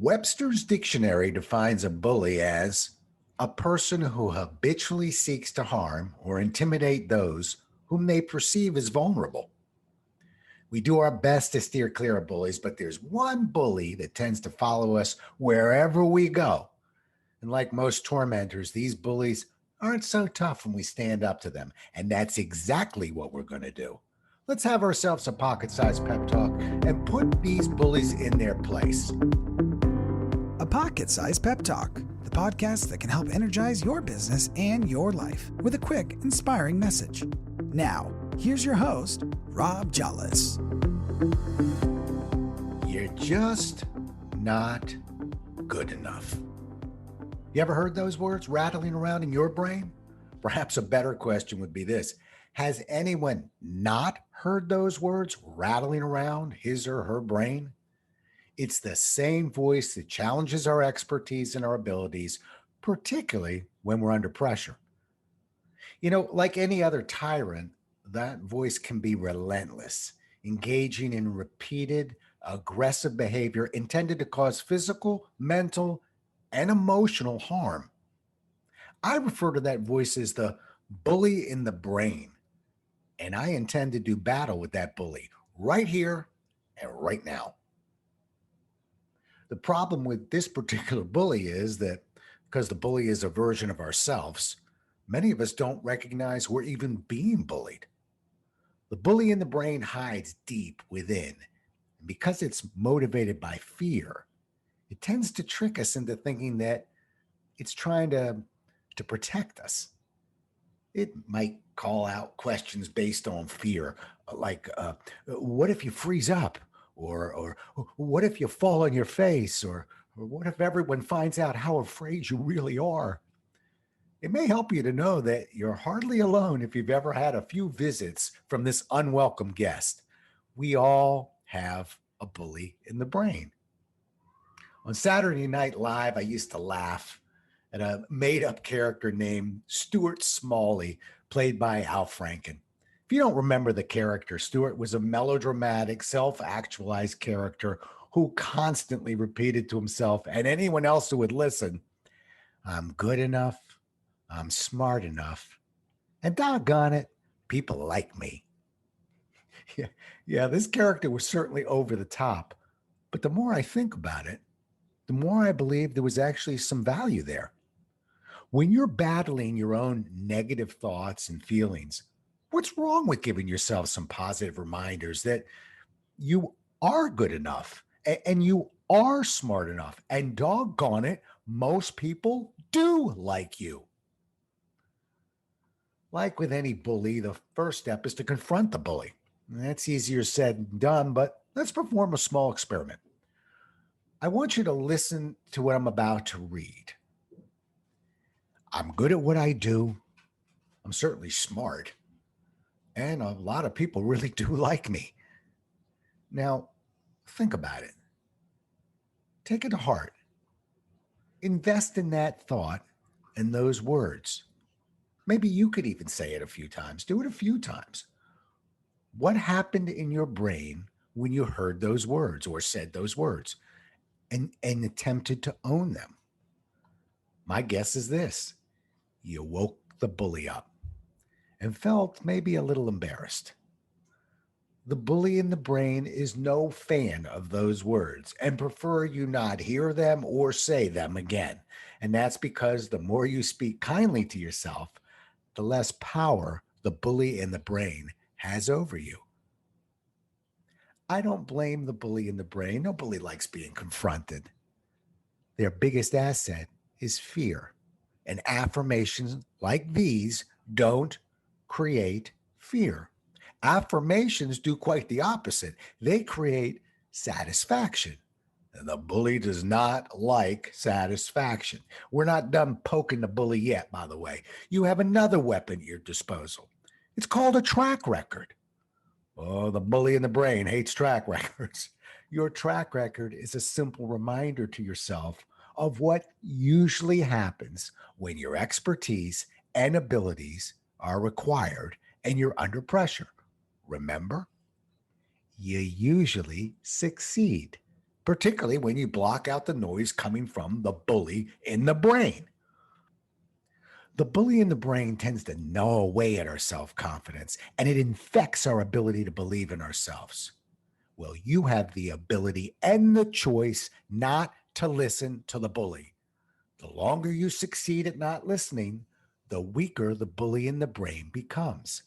Webster's dictionary defines a bully as a person who habitually seeks to harm or intimidate those whom they perceive as vulnerable. We do our best to steer clear of bullies, but there's one bully that tends to follow us wherever we go. And like most tormentors, these bullies aren't so tough when we stand up to them. And that's exactly what we're going to do. Let's have ourselves a pocket-sized pep talk and put these bullies in their place. A Pocket Sized Pep Talk, the podcast that can help energize your business and your life with a quick, inspiring message. Now, here's your host, Rob Jollis. You're just not good enough. You ever heard those words rattling around in your brain? Perhaps a better question would be this. Has anyone not heard those words rattling around his or her brain? It's the same voice that challenges our expertise and our abilities, particularly when we're under pressure. You know, like any other tyrant, that voice can be relentless, engaging in repeated, aggressive behavior intended to cause physical, mental, and emotional harm. I refer to that voice as the bully in the brain, and I intend to do battle with that bully right here and right now. The problem with this particular bully is that because the bully is a version of ourselves, many of us don't recognize we're even being bullied. The bully in the brain hides deep within, and because it's motivated by fear, it tends to trick us into thinking that it's trying to protect us. It might call out questions based on fear, like, what if you freeze up? Or what if you fall on your face? Or what if everyone finds out how afraid you really are? It may help you to know that you're hardly alone if you've ever had a few visits from this unwelcome guest. We all have a bully in the brain. On Saturday Night Live, I used to laugh at a made-up character named Stuart Smalley, played by Al Franken. If you don't remember the character, Stuart was a melodramatic, self-actualized character who constantly repeated to himself and anyone else who would listen, I'm good enough, I'm smart enough, and doggone it, people like me. Yeah, this character was certainly over the top, but the more I think about it, the more I believe there was actually some value there. When you're battling your own negative thoughts and feelings, what's wrong with giving yourself some positive reminders that you are good enough and you are smart enough, and doggone it, most people do like you. Like with any bully, the first step is to confront the bully. That's easier said than done, but let's perform a small experiment. I want you to listen to what I'm about to read. I'm good at what I do. I'm certainly smart. And a lot of people really do like me. Now, think about it. Take it to heart. Invest in that thought and those words. Maybe you could even say it a few times. Do it a few times. What happened in your brain when you heard those words or said those words and attempted to own them? My guess is this. You woke the bully up and felt maybe a little embarrassed. The bully in the brain is no fan of those words and prefer you not hear them or say them again. And that's because the more you speak kindly to yourself, the less power the bully in the brain has over you. I don't blame the bully in the brain. No bully likes being confronted. Their biggest asset is fear. And affirmations like these don't create fear. Affirmations do quite the opposite. They create satisfaction. And the bully does not like satisfaction. We're not done poking the bully yet, by the way. You have another weapon at your disposal. It's called a track record. Oh, the bully in the brain hates track records. Your track record is a simple reminder to yourself of what usually happens when your expertise and abilities are required and you're under pressure. Remember, you usually succeed. particularly when you block out the noise coming from the bully in the brain. The bully in the brain tends to gnaw away at our self-confidence, and it infects our ability to believe in ourselves. Well, you have the ability and the choice not to listen to the bully. The longer you succeed at not listening, the weaker the bully in the brain becomes.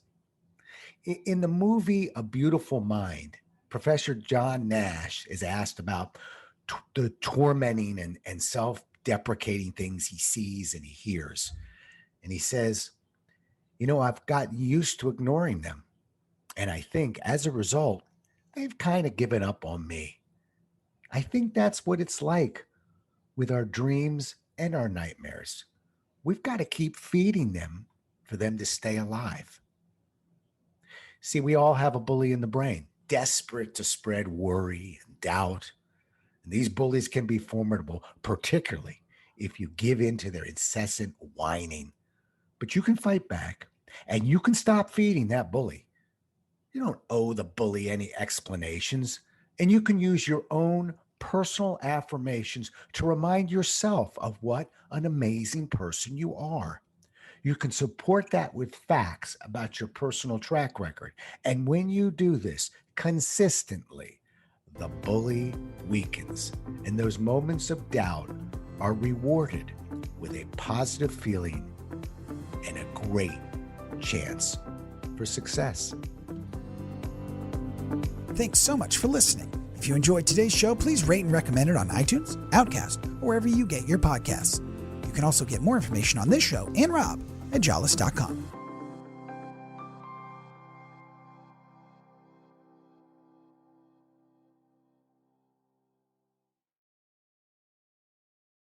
In the movie A Beautiful Mind, Professor John Nash is asked about the tormenting and self-deprecating things he sees and he hears. And he says, I've gotten used to ignoring them. And I think as a result, they've kind of given up on me. I think that's what it's like with our dreams and our nightmares. We've got to keep feeding them for them to stay alive. See, we all have a bully in the brain, desperate to spread worry and doubt. And these bullies can be formidable, particularly if you give in to their incessant whining. But you can fight back and you can stop feeding that bully. You don't owe the bully any explanations, and you can use your own personal affirmations to remind yourself of what an amazing person you are. You can support that with facts about your personal track record. And when you do this consistently, the bully weakens, and those moments of doubt are rewarded with a positive feeling and a great chance for success. Thanks so much for listening. If you enjoyed today's show, please rate and recommend it on iTunes, Outcast, or wherever you get your podcasts. You can also get more information on this show and Rob at jollis.com.